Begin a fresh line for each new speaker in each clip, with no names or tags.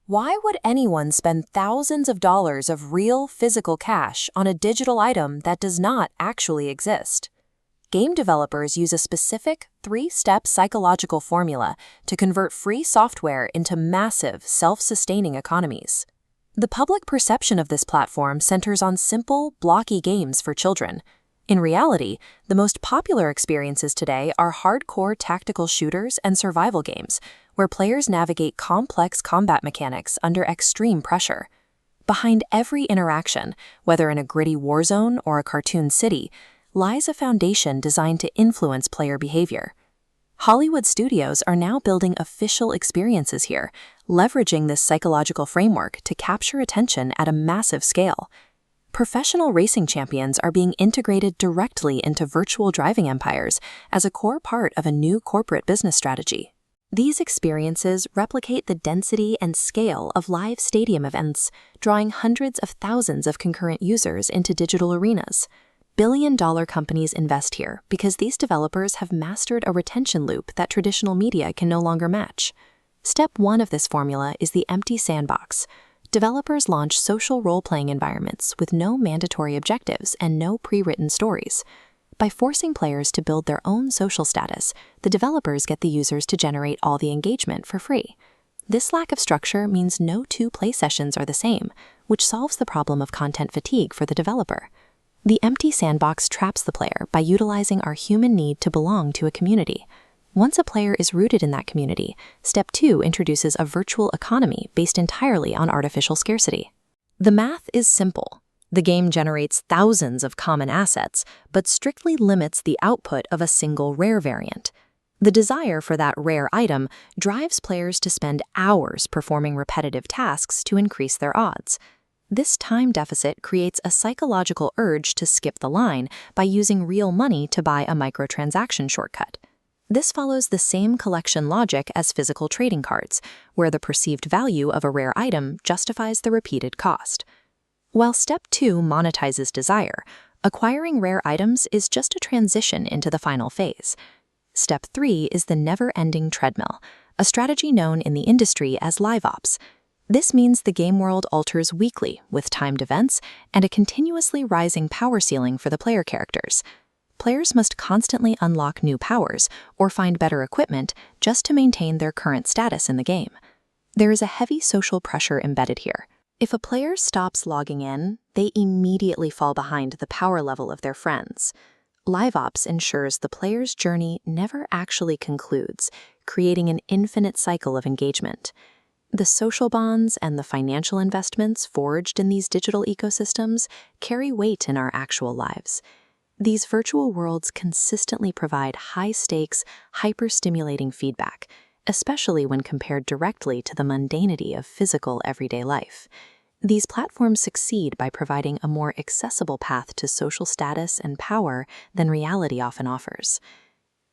Why would anyone spend thousands of dollars of real physical cash on a digital item that does not actually exist? Game developers use a specific three-step psychological formula to convert free software into massive, self-sustaining economies. The public perception of this platform centers on simple, blocky games for children. In reality, the most popular experiences today are hardcore tactical shooters and survival games, where players navigate complex combat mechanics under extreme pressure. Behind every interaction, whether in a gritty war zone or a cartoon city, lies a foundation designed to influence player behavior. Hollywood studios are now building official experiences here, leveraging this psychological framework to capture attention at a massive scale. Professional racing champions are being integrated directly into virtual driving empires as a core part of a new corporate business strategy. These experiences replicate the density and scale of live stadium events, drawing hundreds of thousands of concurrent users into digital arenas. Billion-dollar companies invest here because these developers have mastered a retention loop that traditional media can no longer match. Step 1 of this formula is the empty sandbox. Developers launch social role-playing environments with no mandatory objectives and no pre-written stories. By forcing players to build their own social status, the developers get the users to generate all the engagement for free. This lack of structure means no two play sessions are the same, which solves the problem of content fatigue for the developer. The empty sandbox traps the player by utilizing our human need to belong to a community. Once a player is rooted in that community, Step 2 introduces a virtual economy based entirely on artificial scarcity. The math is simple. The game generates thousands of common assets, but strictly limits the output of a single rare variant. The desire for that rare item drives players to spend hours performing repetitive tasks to increase their odds. This time deficit creates a psychological urge to skip the line by using real money to buy a microtransaction shortcut. This follows the same collection logic as physical trading cards, where the perceived value of a rare item justifies the repeated cost. While Step 2 monetizes desire, acquiring rare items is just a transition into the final phase. Step 3 is the never-ending treadmill, a strategy known in the industry as live ops. This means the game world alters weekly with timed events and a continuously rising power ceiling for the player characters. Players must constantly unlock new powers or find better equipment just to maintain their current status in the game. There is a heavy social pressure embedded here. If a player stops logging in, they immediately fall behind the power level of their friends. Live Ops ensures the player's journey never actually concludes, creating an infinite cycle of engagement. The social bonds and the financial investments forged in these digital ecosystems carry weight in our actual lives. These virtual worlds consistently provide high-stakes, hyper-stimulating feedback, especially when compared directly to the mundanity of physical everyday life. These platforms succeed by providing a more accessible path to social status and power than reality often offers.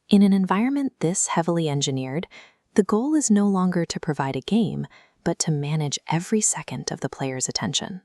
In an environment this heavily engineered, the goal is no longer to provide a game, but to manage every second of the player's attention.